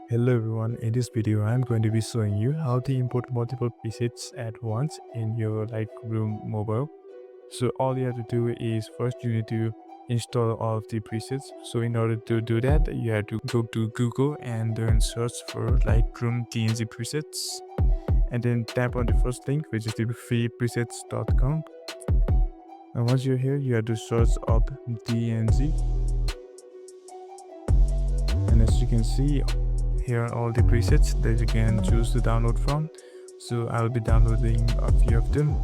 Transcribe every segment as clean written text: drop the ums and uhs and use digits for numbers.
Hello everyone, in this video I'm going to be showing you how to import multiple presets at once in your Lightroom mobile. So all you have to do is first you need to install all of the presets. So in order to do that, you have to go to Google and then search for Lightroom DNG presets. And then tap on the first link, which is the freepresets.com. And once you're here, you have to search up DNG. And as you can see, here are all the presets that you can choose to download from. So I'll be downloading a few of them.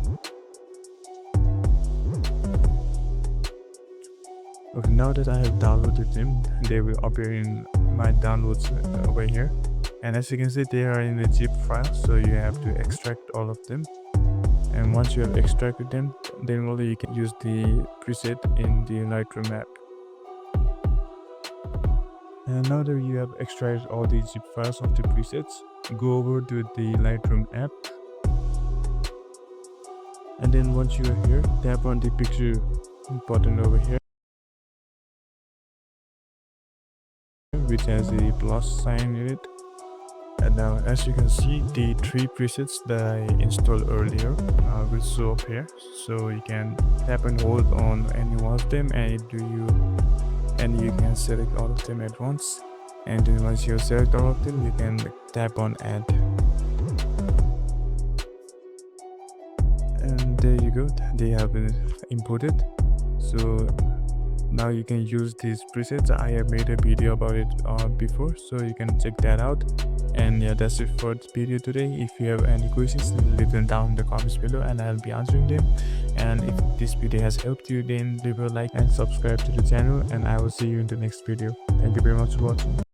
Okay, now that I have downloaded them, they will appear in my downloads over here. And as you can see, they are in the zip file, so you have to extract all of them. And once you have extracted them, then only you can use the preset in the Lightroom app. And now that you have extracted all the zip files of the presets, go over to the Lightroom app. And then once you are here, tap on the picture button over here, which has a plus sign in it. And now as you can see, the three presets that I installed earlier will show up here. So you can tap and hold on any one of them and you can select all of them at once. And then once you select all of them, you can tap on add. And there you go, they have been imported. So now you can use these presets. I have made a video about it before, so you can check that out. And yeah, that's it for this video today. If you have any questions, leave them down in the comments below and I'll be answering them. And if this video has helped you, then leave a like and subscribe to the channel, and I will see you in the next video. Thank you very much for watching.